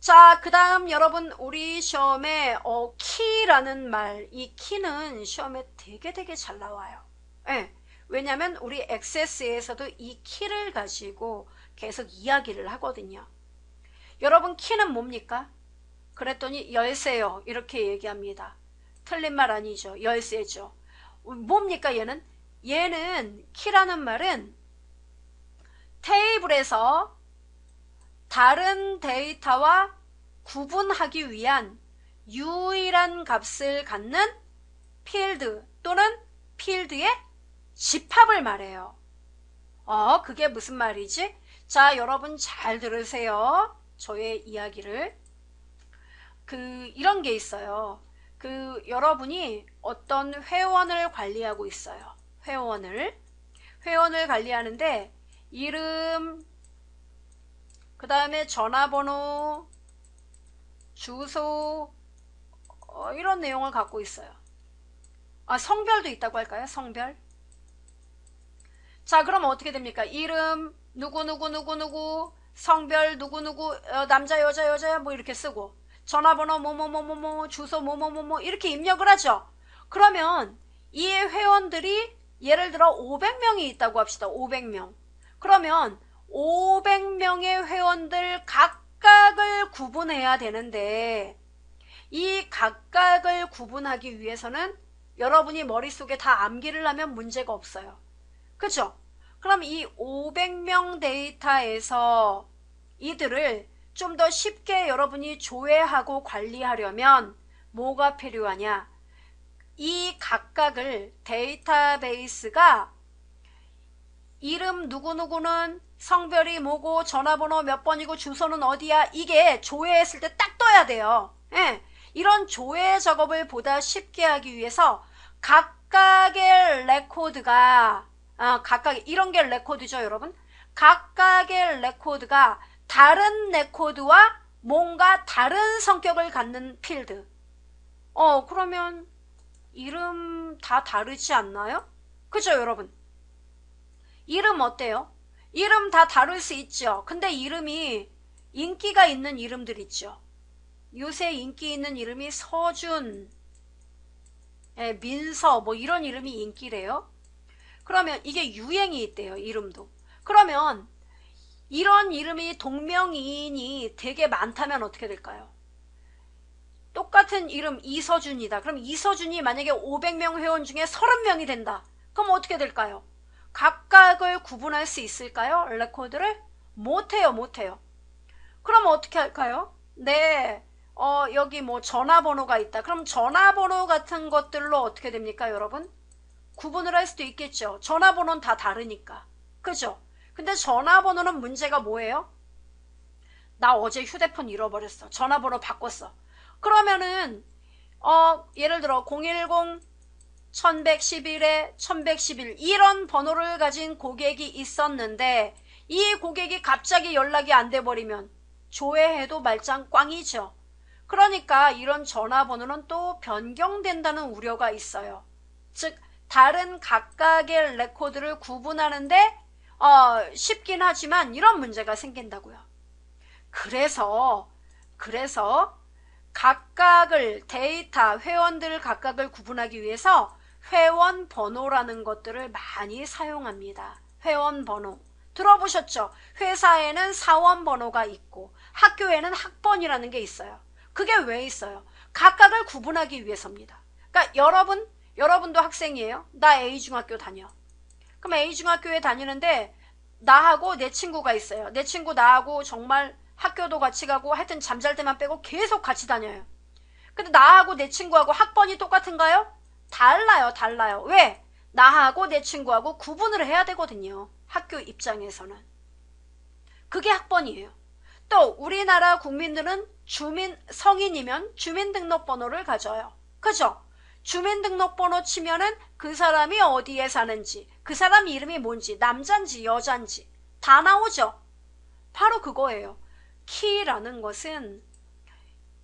자, 그 다음 여러분 우리 시험에 키라는 말, 이 키는 시험에 되게 잘 나와요. 예. 왜냐면 우리 XS에서도 이 키를 가지고 계속 이야기를 하거든요. 여러분 키는 뭡니까? 그랬더니 열쇠요. 이렇게 얘기합니다. 틀린 말 아니죠. 열쇠죠. 뭡니까 얘는? 얘는 키라는 말은 테이블에서 다른 데이터와 구분하기 위한 유일한 값을 갖는 필드 또는 필드의 집합을 말해요. 그게 무슨 말이지? 자, 여러분 잘 들으세요. 저의 이야기를. 이런 게 있어요. 여러분이 어떤 회원을 관리하고 있어요. 회원을 관리하는데 이름, 그 다음에 전화번호, 주소, 이런 내용을 갖고 있어요. 성별도 있다고 할까요? 성별. 자, 그럼 어떻게 됩니까? 이름, 누구, 성별, 누구, 남자, 여자야, 뭐 이렇게 쓰고, 전화번호, 뭐뭐뭐뭐뭐, 주소, 뭐뭐뭐뭐, 이렇게 입력을 하죠. 그러면 이 회원들이 예를 들어 500명이 있다고 합시다. 500명. 그러면 500명의 회원들 각각을 구분해야 되는데 이 각각을 구분하기 위해서는 여러분이 머릿속에 다 암기를 하면 문제가 없어요. 그죠? 그럼 이 500명 데이터에서 이들을 좀 더 쉽게 여러분이 조회하고 관리하려면 뭐가 필요하냐? 이 각각을 데이터베이스가 이름 누구누구는 성별이 뭐고 전화번호 몇 번이고 주소는 어디야, 이게 조회했을 때 딱 떠야 돼요. 예, 이런 조회 작업을 보다 쉽게 하기 위해서 각각의 레코드가 이런 게 레코드죠, 여러분. 각각의 레코드가 다른 레코드와 뭔가 다른 성격을 갖는 필드. 그러면 이름 다 다르지 않나요? 그죠, 여러분? 이름 어때요? 이름 다 다를 수 있죠. 근데 이름이 인기가 있는 이름들 있죠. 요새 인기 있는 이름이 서준, 민서, 뭐 이런 이름이 인기래요. 그러면 이게 유행이 있대요, 이름도. 그러면 이런 이름이 동명이인이 되게 많다면 어떻게 될까요? 똑같은 이름 이서준이다. 그럼 이서준이 만약에 500명 회원 중에 30명이 된다. 그럼 어떻게 될까요? 각각을 구분할 수 있을까요? 레코드를? 못해요. 그럼 어떻게 할까요? 네, 여기 뭐 전화번호가 있다. 그럼 전화번호 같은 것들로 어떻게 됩니까, 여러분? 구분을 할 수도 있겠죠. 전화번호는 다 다르니까. 그죠? 근데 전화번호는 문제가 뭐예요? 나 어제 휴대폰 잃어버렸어. 전화번호 바꿨어. 그러면은 예를 들어 010 1111에 1111 이런 번호를 가진 고객이 있었는데 이 고객이 갑자기 연락이 안 돼 버리면 조회해도 말짱 꽝이죠. 그러니까 이런 전화번호는 또 변경된다는 우려가 있어요. 즉 다른 각각의 레코드를 구분하는데 쉽긴 하지만 이런 문제가 생긴다고요. 그래서 각각을 데이터 회원들 각각을 구분하기 위해서 회원 번호라는 것들을 많이 사용합니다. 회원 번호 들어보셨죠? 회사에는 사원 번호가 있고 학교에는 학번이라는 게 있어요. 그게 왜 있어요? 각각을 구분하기 위해서입니다. 그러니까 여러분도 학생이에요. 나 A중학교 다녀. 그럼 A중학교에 다니는데 나하고 내 친구가 있어요. 내 친구 나하고 정말 학교도 같이 가고 하여튼 잠잘 때만 빼고 계속 같이 다녀요. 근데 나하고 내 친구하고 학번이 똑같은가요? 달라요. 왜? 나하고 내 친구하고 구분을 해야 되거든요. 학교 입장에서는. 그게 학번이에요. 또 우리나라 국민들은 성인이면 주민등록번호를 가져요. 그죠? 주민등록번호 치면은 그 사람이 어디에 사는지, 그 사람 이름이 뭔지, 남잔지 여잔지 다 나오죠. 바로 그거예요. 키라는 것은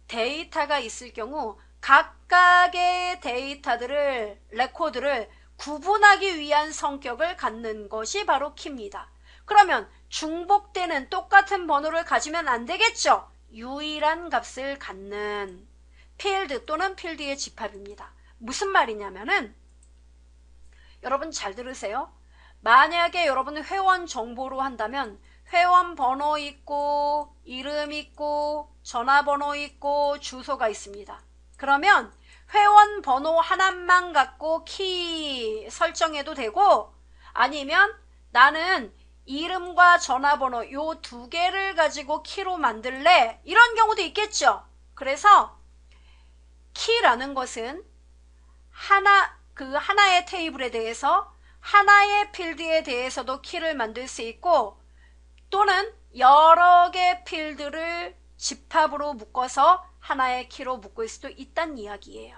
데이터가 있을 경우 각각의 데이터들을, 레코드를 구분하기 위한 성격을 갖는 것이 바로 키입니다. 그러면 중복되는 똑같은 번호를 가지면 안 되겠죠? 유일한 값을 갖는 필드 또는 필드의 집합입니다. 무슨 말이냐면은 여러분 잘 들으세요. 만약에 여러분 회원 정보로 한다면 회원 번호 있고 이름 있고 전화번호 있고 주소가 있습니다. 그러면 회원 번호 하나만 갖고 키 설정해도 되고 아니면 나는 이름과 전화번호 요 두 개를 가지고 키로 만들래 이런 경우도 있겠죠. 그래서 키라는 것은 하나의 테이블에 대해서 하나의 필드에 대해서도 키를 만들 수 있고 또는 여러 개 필드를 집합으로 묶어서 하나의 키로 묶을 수도 있다는 이야기예요.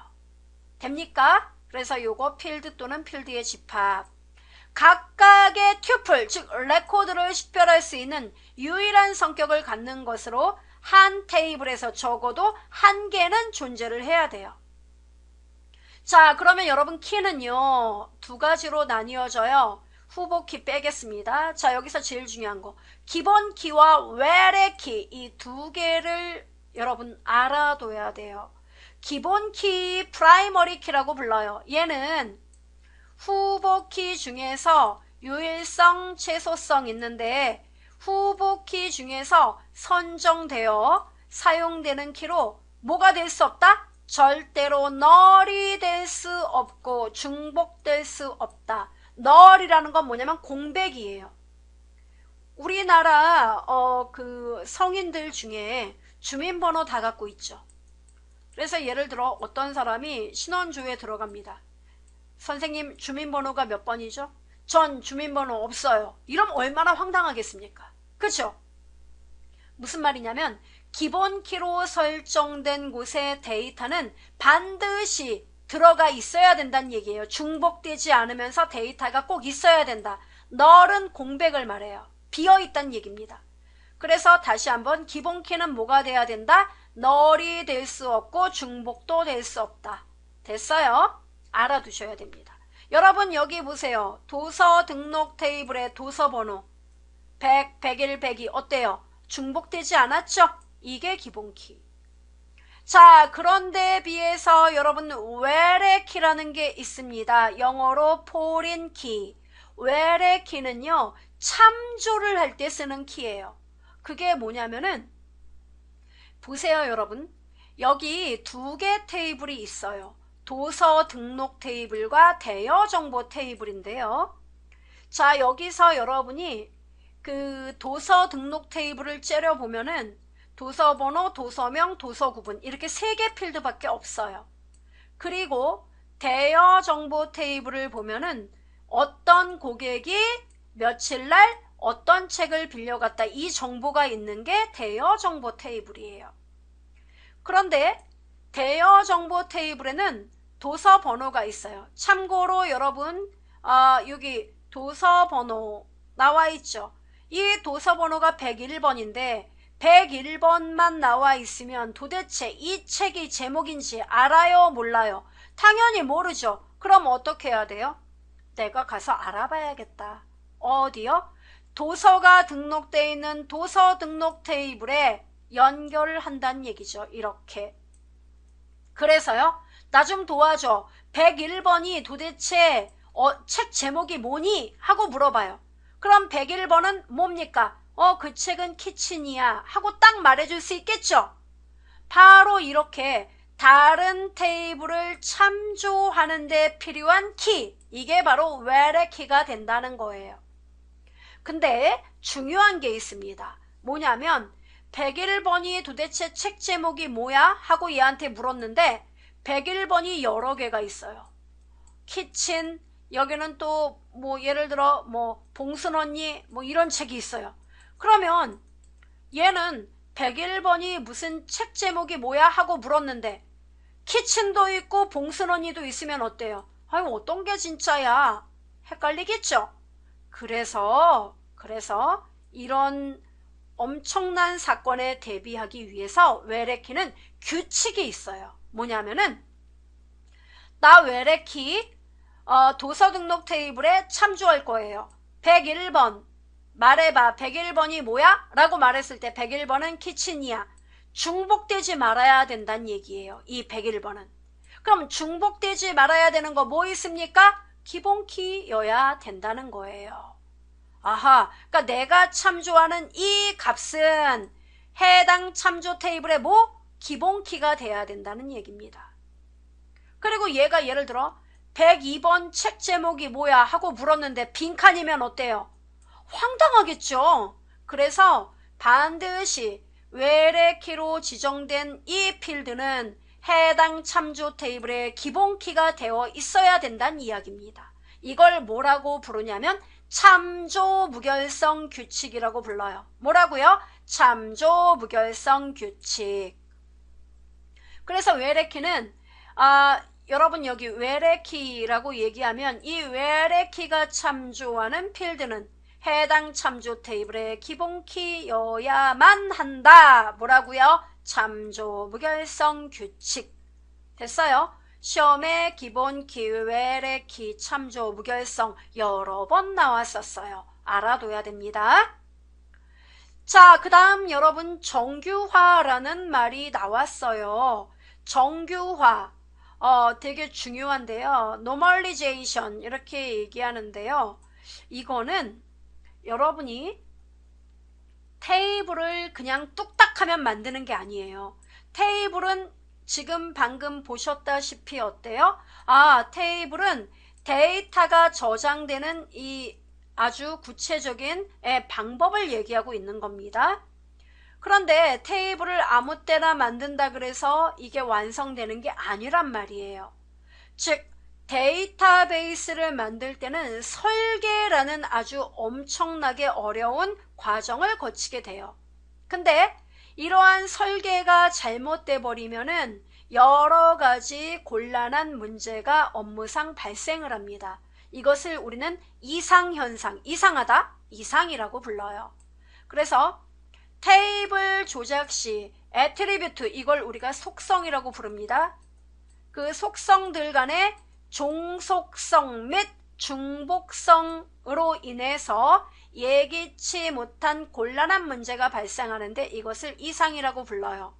됩니까? 그래서 요거 필드 또는 필드의 집합. 각각의 튜플, 즉 레코드를 식별할 수 있는 유일한 성격을 갖는 것으로 한 테이블에서 적어도 한 개는 존재를 해야 돼요. 자, 그러면 여러분 키는요 두 가지로 나뉘어져요. 후보 키 빼겠습니다. 자, 여기서 제일 중요한 거 기본 키와 외래 키 이 두 개를 여러분 알아둬야 돼요. 기본 키 프라이머리 키라고 불러요. 얘는 후보 키 중에서 유일성, 최소성 있는데 후보 키 중에서 선정되어 사용되는 키로 뭐가 될 수 없다? 절대로 널이 될 수 없고 중복될 수 없다. 널이라는 건 뭐냐면 공백이에요. 우리나라 그 성인들 중에 주민번호 다 갖고 있죠. 그래서 예를 들어 어떤 사람이 신원조에 들어갑니다. 선생님 주민번호가 몇 번이죠? 전 주민번호 없어요. 이러면 얼마나 황당하겠습니까? 그렇죠? 무슨 말이냐면 기본 키로 설정된 곳의 데이터는 반드시 들어가 있어야 된다는 얘기예요. 중복되지 않으면서 데이터가 꼭 있어야 된다. 널은 공백을 말해요. 비어있다는 얘기입니다. 그래서 다시 한번 기본 키는 뭐가 돼야 된다? 널이 될 수 없고 중복도 될 수 없다. 됐어요? 알아두셔야 됩니다. 여러분 여기 보세요. 도서 등록 테이블의 도서 번호 100, 101, 102 어때요? 중복되지 않았죠? 이게 기본 키. 자, 그런데 비해서 여러분 외래 키라는 게 있습니다. 영어로 foreign key. 외래 키는요 참조를 할 때 쓰는 키예요. 그게 뭐냐면은 보세요 여러분. 여기 두 개 테이블이 있어요. 도서 등록 테이블과 대여 정보 테이블인데요. 자, 여기서 여러분이 그 도서 등록 테이블을 째려보면은 도서번호, 도서명, 도서구분 이렇게 세 개 필드밖에 없어요. 그리고 대여 정보 테이블을 보면은 어떤 고객이 며칠날 어떤 책을 빌려갔다 이 정보가 있는 게 대여 정보 테이블이에요. 그런데 대여 정보 테이블에는 도서 번호가 있어요. 참고로 여러분 여기 도서 번호 나와 있죠. 이 도서 번호가 101번인데 101번만 나와 있으면 도대체 이 책이 제목인지 알아요? 몰라요? 당연히 모르죠. 그럼 어떻게 해야 돼요? 내가 가서 알아봐야겠다. 어디요? 도서가 등록되어 있는 도서 등록 테이블에 연결을 한다는 얘기죠. 이렇게. 그래서요. 나 좀 도와줘. 101번이 도대체 책 제목이 뭐니? 하고 물어봐요. 그럼 101번은 뭡니까? 그 책은 키친이야 하고 딱 말해줄 수 있겠죠? 바로 이렇게 다른 테이블을 참조하는 데 필요한 키, 이게 바로 외래 키가 된다는 거예요. 근데 중요한 게 있습니다. 뭐냐면 101번이 도대체 책 제목이 뭐야? 하고 얘한테 물었는데 101번이 여러 개가 있어요. 키친, 여기는 또 뭐 예를 들어 뭐 봉순 언니 뭐 이런 책이 있어요. 그러면 얘는 101번이 무슨 책 제목이 뭐야? 하고 물었는데 키친도 있고 봉순 언니도 있으면 어때요? 아유, 어떤 게 진짜야? 헷갈리겠죠? 그래서 이런 엄청난 사건에 대비하기 위해서 외래키는 규칙이 있어요. 뭐냐면은 나 외래키 도서 등록 테이블에 참조할 거예요. 101번 말해봐. 101번이 뭐야? 라고 말했을 때 101번은 키친이야. 중복되지 말아야 된다는 얘기예요. 이 101번은. 그럼 중복되지 말아야 되는 거 뭐 있습니까? 기본키여야 된다는 거예요. 아하, 그러니까 내가 참조하는 이 값은 해당 참조 테이블의 뭐? 기본키가 돼야 된다는 얘기입니다. 그리고 얘가 예를 들어 102번 책 제목이 뭐야 하고 물었는데 빈칸이면 어때요? 황당하겠죠. 그래서 반드시 외래키로 지정된 이 필드는 해당 참조 테이블의 기본키가 되어 있어야 된다는 이야기입니다. 이걸 뭐라고 부르냐면 참조 무결성 규칙이라고 불러요. 뭐라고요? 참조 무결성 규칙. 그래서 외래키는 여러분 여기 외래키라고 얘기하면 이 외래키가 참조하는 필드는 해당 참조 테이블의 기본키여야만 한다. 뭐라고요? 참조 무결성 규칙. 됐어요? 시험에 기본키, 외래키, 참조 무결성 여러 번 나왔었어요. 알아둬야 됩니다. 자, 그 다음 여러분 정규화라는 말이 나왔어요. 정규화. 되게 중요한데요. normalization 이렇게 얘기하는데요. 이거는 여러분이 테이블을 그냥 뚝딱 하면 만드는 게 아니에요. 테이블은 지금 방금 보셨다시피 어때요? 테이블은 데이터가 저장되는 이 아주 구체적인 방법을 얘기하고 있는 겁니다. 그런데 테이블을 아무 때나 만든다 그래서 이게 완성되는 게 아니란 말이에요. 즉 데이터베이스를 만들 때는 설계라는 아주 엄청나게 어려운 과정을 거치게 돼요. 근데 이러한 설계가 잘못돼 버리면은 여러 가지 곤란한 문제가 업무상 발생을 합니다. 이것을 우리는 이상현상, 이상하다, 이상이라고 불러요. 그래서 테이블 조작 시 애트리뷰트, 이걸 우리가 속성이라고 부릅니다. 그 속성들 간의 종속성 및 중복성으로 인해서 예기치 못한 곤란한 문제가 발생하는데 이것을 이상이라고 불러요.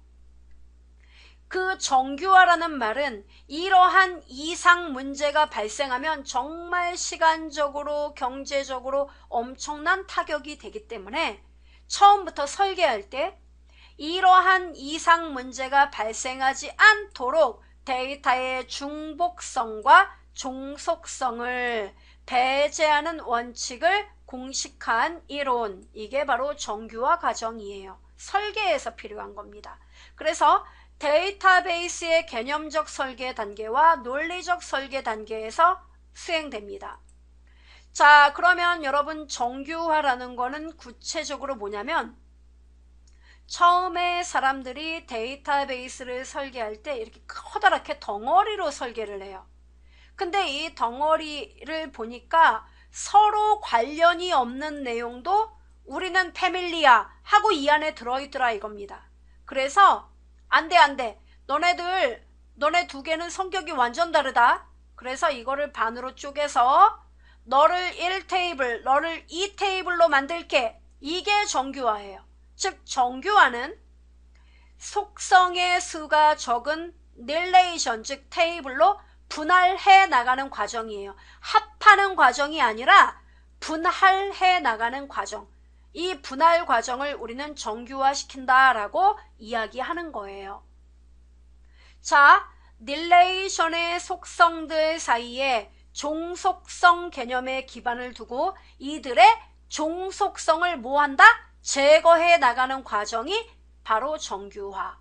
그 정규화라는 말은 이러한 이상 문제가 발생하면 정말 시간적으로 경제적으로 엄청난 타격이 되기 때문에 처음부터 설계할 때 이러한 이상 문제가 발생하지 않도록 데이터의 중복성과 종속성을 배제하는 원칙을 공식화한 이론, 이게 바로 정규화 과정이에요. 설계에서 필요한 겁니다. 그래서 데이터베이스의 개념적 설계 단계와 논리적 설계 단계에서 수행됩니다. 자, 그러면 여러분 정규화라는 거는 구체적으로 뭐냐면 처음에 사람들이 데이터베이스를 설계할 때 이렇게 커다랗게 덩어리로 설계를 해요. 근데 이 덩어리를 보니까 서로 관련이 없는 내용도 우리는 패밀리야 하고 이 안에 들어있더라 이겁니다. 그래서 안 돼. 너네 두 개는 성격이 완전 다르다. 그래서 이거를 반으로 쪼개서 너를 1테이블, 너를 2테이블로 만들게. 이게 정규화예요. 즉 정규화는 속성의 수가 적은 릴레이션, 즉 테이블로 분할해 나가는 과정이에요. 합하는 과정이 아니라 분할해 나가는 과정. 이 분할 과정을 우리는 정규화시킨다라고 이야기하는 거예요. 자, 릴레이션의 속성들 사이에 종속성 개념의 기반을 두고 이들의 종속성을 뭐한다? 제거해 나가는 과정이 바로 정규화.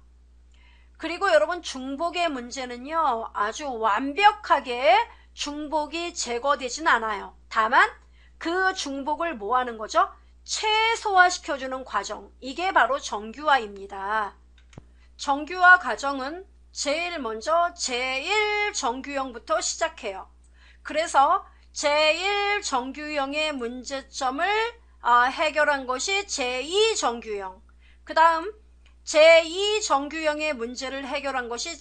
그리고 여러분 중복의 문제는요, 아주 완벽하게 중복이 제거되진 않아요. 다만 그 중복을 뭐 하는 거죠? 최소화시켜주는 과정, 이게 바로 정규화입니다. 정규화 과정은 제일 먼저 제1정규형부터 시작해요. 그래서 제1정규형의 문제점을 해결한 것이 제2정규형, 그 다음 제2정규형의 문제를 해결한 것이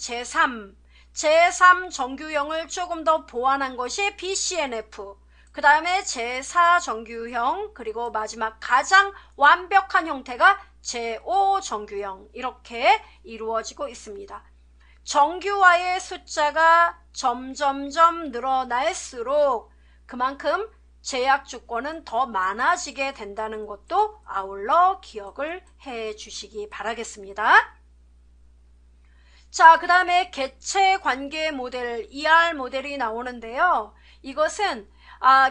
제3정규형을 조금 더 보완한 것이 BCNF, 그 다음에 제4정규형, 그리고 마지막 가장 완벽한 형태가 제5정규형, 이렇게 이루어지고 있습니다. 정규화의 숫자가 점점점 늘어날수록 그만큼 제약 주권은 더 많아지게 된다는 것도 아울러 기억을 해 주시기 바라겠습니다. 자, 그 다음에 개체 관계 모델, ER 모델이 나오는데요. 이것은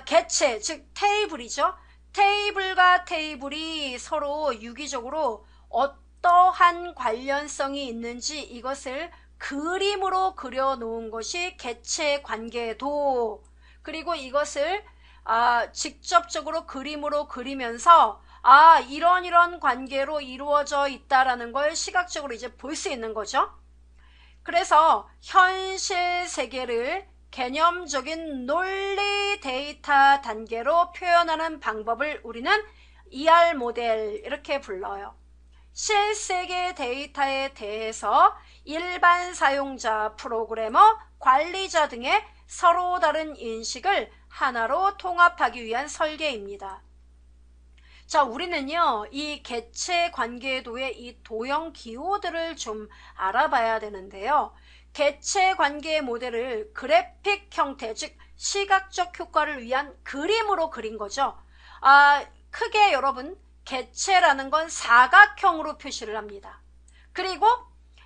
개체, 즉 테이블이죠. 테이블과 테이블이 서로 유기적으로 어떠한 관련성이 있는지 이것을 그림으로 그려놓은 것이 개체 관계도, 그리고 이것을 직접적으로 그림으로 그리면서 이런 관계로 이루어져 있다라는 걸 시각적으로 이제 볼 수 있는 거죠. 그래서 현실 세계를 개념적인 논리 데이터 단계로 표현하는 방법을 우리는 ER 모델 이렇게 불러요. 실세계 데이터에 대해서 일반 사용자, 프로그래머, 관리자 등의 서로 다른 인식을 하나로 통합하기 위한 설계입니다. 자, 우리는요, 이 개체 관계도의 이 도형 기호들을 좀 알아봐야 되는데요. 개체 관계 모델을 그래픽 형태, 즉 시각적 효과를 위한 그림으로 그린 거죠. 크게 여러분, 개체라는 건 사각형으로 표시를 합니다. 그리고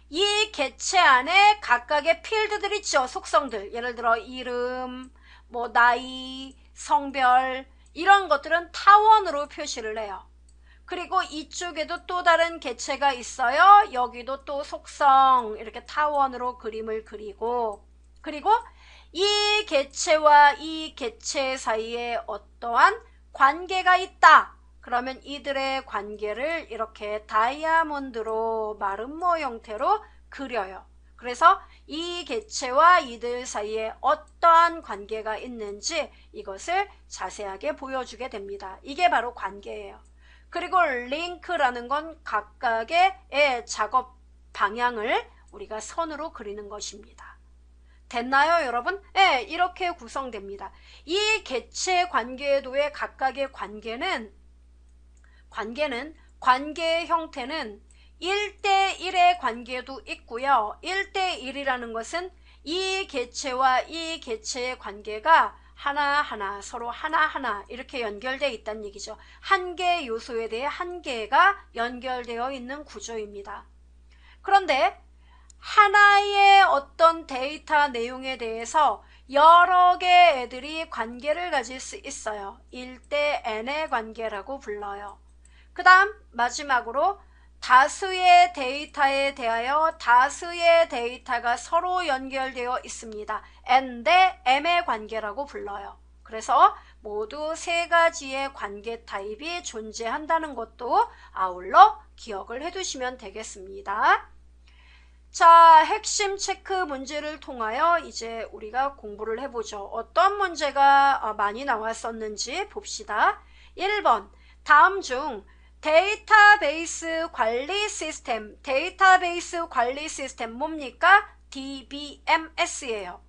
이 개체 안에 각각의 필드들 있죠. 속성들. 예를 들어 이름, 뭐 나이, 성별, 이런 것들은 타원으로 표시를 해요. 그리고 이쪽에도 또 다른 개체가 있어요. 여기도 또 속성, 이렇게 타원으로 그림을 그리고, 그리고 이 개체와 이 개체 사이에 어떠한 관계가 있다. 그러면 이들의 관계를 이렇게 다이아몬드로 마름모 형태로 그려요. 그래서 이 개체와 이들 사이에 어떠한 관계가 있는지 이것을 자세하게 보여주게 됩니다. 이게 바로 관계예요. 그리고 링크라는 건 각각의 작업 방향을 우리가 선으로 그리는 것입니다. 됐나요, 여러분? 네, 이렇게 구성됩니다. 이 개체 관계도의 각각의 관계는 관계의 형태는 1대1의 관계도 있고요. 1대1이라는 것은 이 개체와 이 개체의 관계가 하나하나 서로 하나하나 이렇게 연결되어 있다는 얘기죠. 한 개의 요소에 대해 한 개가 연결되어 있는 구조입니다. 그런데 하나의 어떤 데이터 내용에 대해서 여러 개의 애들이 관계를 가질 수 있어요. 1대 n의 관계라고 불러요. 그 다음 마지막으로 다수의 데이터에 대하여 다수의 데이터가 서로 연결되어 있습니다. n 대 m의 관계라고 불러요. 그래서 모두 세 가지의 관계 타입이 존재한다는 것도 아울러 기억을 해두시면 되겠습니다. 자, 핵심 체크 문제를 통하여 이제 우리가 공부를 해보죠. 어떤 문제가 많이 나왔었는지 봅시다. 1번, 다음 중 데이터베이스 관리 시스템, 데이터베이스 관리 시스템 뭡니까? DBMS예요.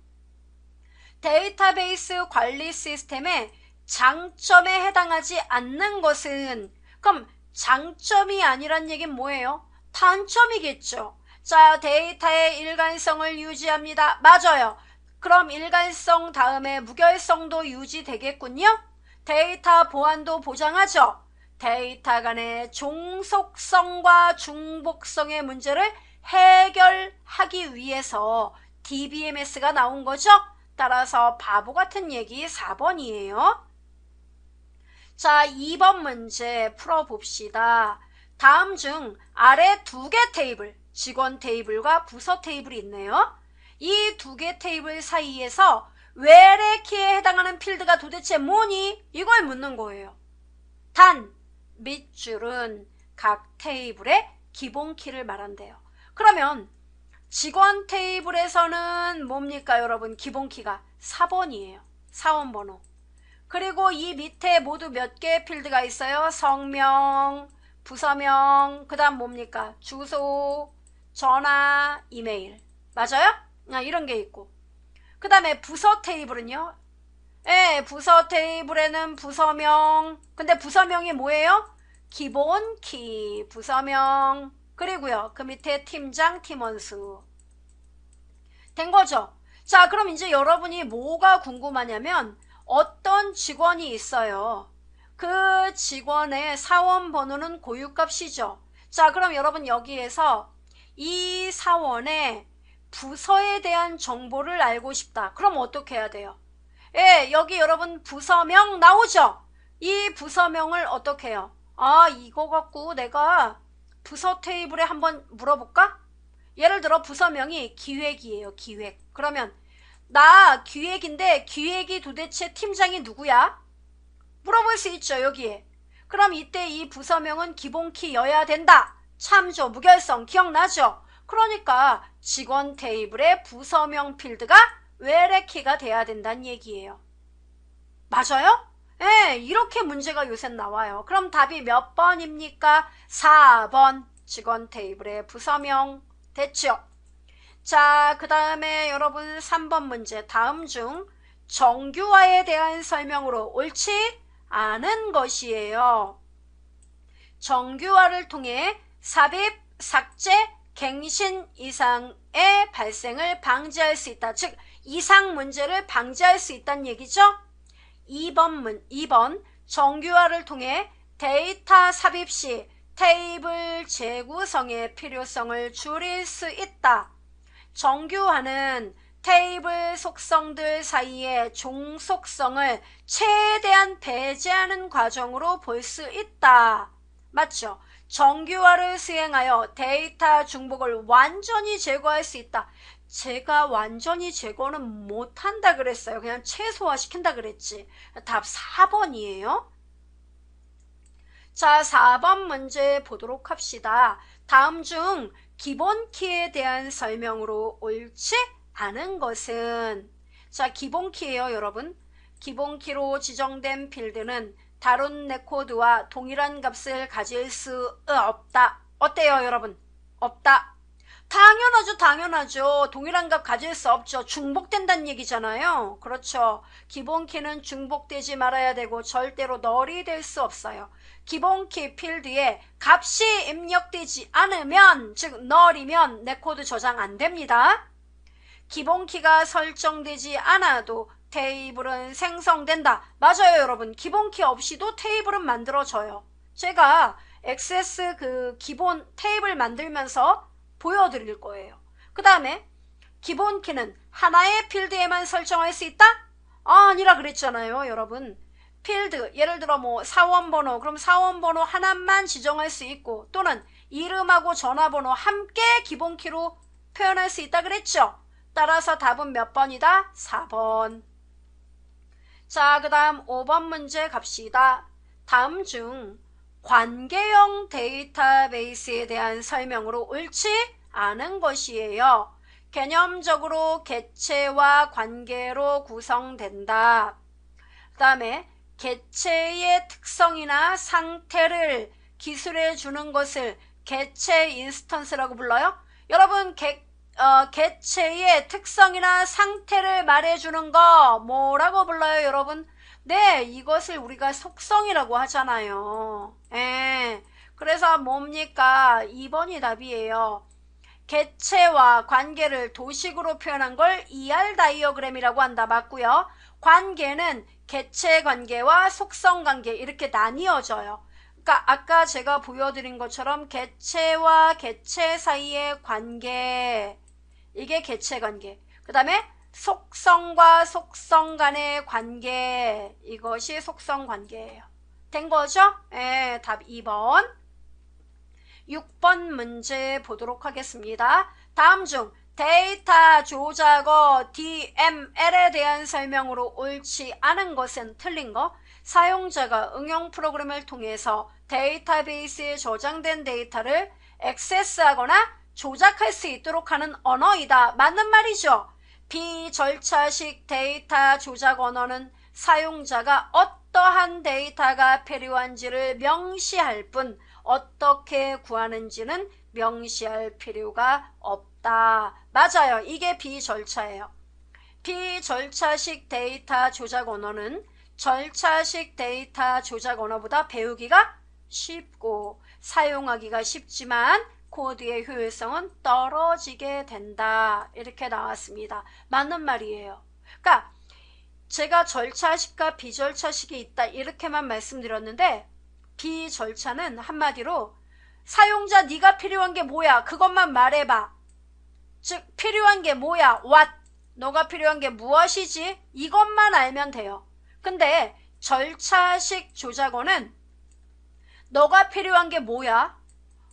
데이터베이스 관리 시스템의 장점에 해당하지 않는 것은, 그럼 장점이 아니란 얘기는 뭐예요? 단점이겠죠. 자, 데이터의 일관성을 유지합니다. 맞아요. 그럼 일관성 다음에 무결성도 유지되겠군요. 데이터 보안도 보장하죠. 데이터 간의 종속성과 중복성의 문제를 해결하기 위해서 DBMS가 나온 거죠. 따라서 바보 같은 얘기 4번이에요. 자, 2번 문제 풀어봅시다. 다음 중 아래 2개 테이블, 직원 테이블과 부서 테이블이 있네요. 이 2개 테이블 사이에서 외래키에 해당하는 필드가 도대체 뭐니? 이걸 묻는 거예요. 단, 밑줄은 각 테이블의 기본 키를 말한대요. 그러면 직원 테이블에서는 뭡니까, 여러분? 기본 키가 4번이에요. 사원 번호. 그리고 이 밑에 모두 몇 개의 필드가 있어요? 성명, 부서명, 그 다음 뭡니까? 주소, 전화, 이메일. 맞아요? 이런 게 있고. 그 다음에 부서 테이블은요. 예, 부서 테이블에는 부서명. 근데 부서명이 뭐예요? 기본 키, 부서명. 그리고요, 그 밑에 팀장, 팀원수. 된 거죠? 자, 그럼 이제 여러분이 뭐가 궁금하냐면 어떤 직원이 있어요. 그 직원의 사원 번호는 고유값이죠. 자, 그럼 여러분 여기에서 이 사원의 부서에 대한 정보를 알고 싶다. 그럼 어떻게 해야 돼요? 예, 여기 여러분 부서명 나오죠? 이 부서명을 어떻게 해요? 아, 이거 갖고 내가 부서 테이블에 한번 물어볼까? 예를 들어 부서명이 기획이에요. 기획. 그러면 나 기획인데 기획이 도대체 팀장이 누구야? 물어볼 수 있죠. 여기에. 그럼 이때 이 부서명은 기본키여야 된다. 참조, 무결성 기억나죠? 그러니까 직원 테이블에 부서명 필드가 외래키가 돼야 된다는 얘기예요. 맞아요? 예, 이렇게 문제가 요새 나와요. 그럼 답이 몇 번입니까? 4번. 직원 테이블에 부서명. 됐죠? 자, 그 다음에 여러분 3번 문제. 다음 중 정규화에 대한 설명으로 옳지 않은 것이에요. 정규화를 통해 삽입, 삭제, 갱신 이상의 발생을 방지할 수 있다. 즉, 이상 문제를 방지할 수 있다는 얘기죠? 2번 정규화를 통해 데이터 삽입 시 테이블 재구성의 필요성을 줄일 수 있다. 정규화는 테이블 속성들 사이의 종속성을 최대한 배제하는 과정으로 볼 수 있다. 맞죠? 정규화를 수행하여 데이터 중복을 완전히 제거할 수 있다. 제가 완전히 제거는 못한다 그랬어요. 그냥 최소화시킨다 그랬지. 답 4번이에요. 자, 4번 문제 보도록 합시다. 다음 중 기본키에 대한 설명으로 옳지 않은 것은, 자, 기본키예요, 여러분. 기본키로 지정된 필드는 다룬 레코드와 동일한 값을 가질 수 없다. 어때요, 여러분? 없다. 당연하죠, 당연하죠. 동일한 값 가질 수 없죠. 중복된다는 얘기잖아요. 그렇죠. 기본키는 중복되지 말아야 되고 절대로 널이 될 수 없어요. 기본키 필드에 값이 입력되지 않으면, 즉 널이면 레코드 저장 안 됩니다. 기본키가 설정되지 않아도 테이블은 생성된다. 맞아요, 여러분. 기본키 없이도 테이블은 만들어져요. 제가 액세스 그 기본 테이블 만들면서 보여드릴 거예요. 그 다음에 기본키는 하나의 필드에만 설정할 수 있다? 아니라 그랬잖아요, 여러분. 필드, 예를 들어 뭐 사원번호, 그럼 사원번호 하나만 지정할 수 있고, 또는 이름하고 전화번호 함께 기본키로 표현할 수 있다 그랬죠? 따라서 답은 몇 번이다? 4번. 자, 그 다음 5번 문제 갑시다. 다음 중 관계형 데이터베이스에 대한 설명으로 옳지 않은 것이에요. 개념적으로 객체와 관계로 구성된다. 그 다음에 객체의 특성이나 상태를 기술해 주는 것을 객체 인스턴스라고 불러요. 여러분, 객체의 특성이나 상태를 말해주는 거 뭐라고 불러요, 여러분? 네, 이것을 우리가 속성이라고 하잖아요. 예. 그래서 뭡니까? 2번이 답이에요. 객체와 관계를 도식으로 표현한 걸 ER 다이어그램이라고 한다. 맞고요. 관계는 객체 관계와 속성 관계 이렇게 나뉘어져요. 그러니까 아까 제가 보여드린 것처럼 객체와 객체 사이의 관계, 이게 객체 관계. 그 다음에 속성과 속성 간의 관계, 이것이 속성 관계예요. 된 거죠? 네, 답 2번. 6번 문제 보도록 하겠습니다. 다음 중 데이터 조작어 DML에 대한 설명으로 옳지 않은 것은 틀린 거. 사용자가 응용 프로그램을 통해서 데이터베이스에 저장된 데이터를 액세스하거나 조작할 수 있도록 하는 언어이다. 맞는 말이죠. 비절차식 데이터 조작 언어는 사용자가 어떠한 데이터가 필요한지를 명시할 뿐 어떻게 구하는지는 명시할 필요가 없다. 맞아요. 이게 비절차예요. 비절차식 데이터 조작 언어는 절차식 데이터 조작 언어보다 배우기가 쉽고 사용하기가 쉽지만 코드의 효율성은 떨어지게 된다. 이렇게 나왔습니다. 맞는 말이에요. 그러니까 제가 절차식과 비절차식이 있다 이렇게만 말씀드렸는데, 비절차는 한마디로 사용자 네가 필요한 게 뭐야 그것만 말해봐. 즉 필요한 게 뭐야, what, 너가 필요한 게 무엇이지, 이것만 알면 돼요. 근데 절차식 조작어는 너가 필요한 게 뭐야,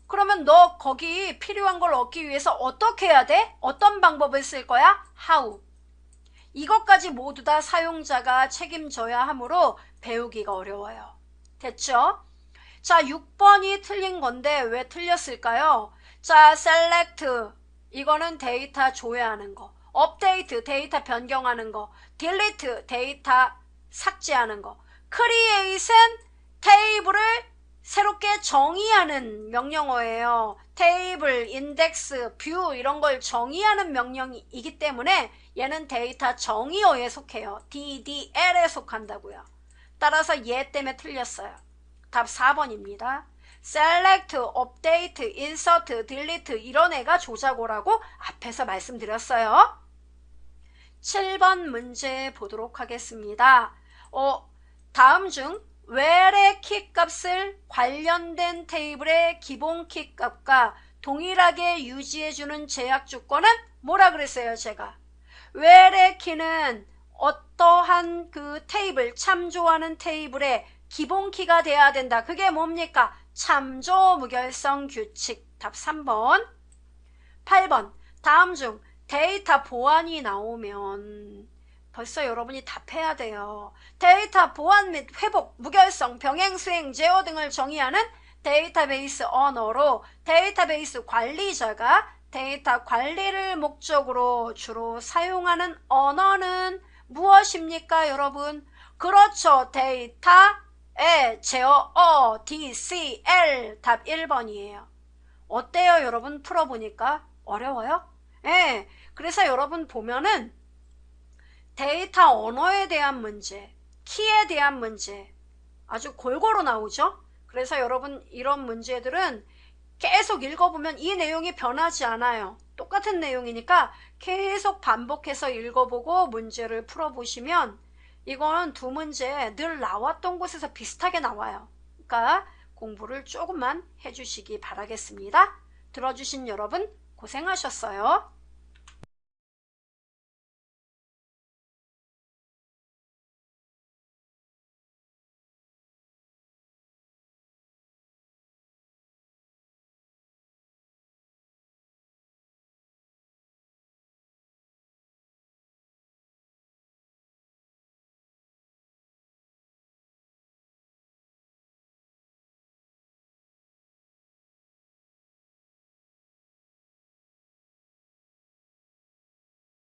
그러면 너 거기 필요한 걸 얻기 위해서 어떻게 해야 돼, 어떤 방법을 쓸 거야, how, 이것까지 모두 다 사용자가 책임져야 하므로 배우기가 어려워요. 됐죠? 자, 6번이 틀린 건데 왜 틀렸을까요? 자, select, 이거는 데이터 조회하는 거, 업데이트, 데이터 변경하는 거, delete, 데이터 삭제하는 거, create은 테이블을 새롭게 정의하는 명령어예요. 테이블, 인덱스, 뷰 이런 걸 정의하는 명령이기 때문에 얘는 데이터 정의어에 속해요. DDL에 속한다고요. 따라서 얘 때문에 틀렸어요. 답 4번입니다. select, update, insert, delete 이런 애가 조작어라고 앞에서 말씀드렸어요. 7번 문제 보도록 하겠습니다. 다음 중 where의 키값을 관련된 테이블의 기본 키값과 동일하게 유지해주는 제약 조건은 뭐라 그랬어요, 제가? where의 키는 어떠한 그 테이블, 참조하는 테이블의 기본 키가 돼야 된다. 그게 뭡니까? 참조 무결성 규칙. 답 3번. 8번. 다음 중 데이터 보안이 나오면 벌써 여러분이 답해야 돼요. 데이터 보안 및 회복, 무결성, 병행, 수행, 제어 등을 정의하는 데이터베이스 언어로 데이터베이스 관리자가 데이터 관리를 목적으로 주로 사용하는 언어는 무엇입니까, 여러분? 그렇죠. 데이터의 제어, DCL. 답 1번이에요. 어때요, 여러분? 풀어보니까 어려워요? 예. 그래서 여러분 보면은 데이터 언어에 대한 문제, 키에 대한 문제 아주 골고루 나오죠? 그래서 여러분 이런 문제들은 계속 읽어보면 이 내용이 변하지 않아요. 똑같은 내용이니까 계속 반복해서 읽어보고 문제를 풀어보시면 이거는 두 문제 늘 나왔던 곳에서 비슷하게 나와요. 그러니까 공부를 조금만 해주시기 바라겠습니다. 들어주신 여러분 고생하셨어요.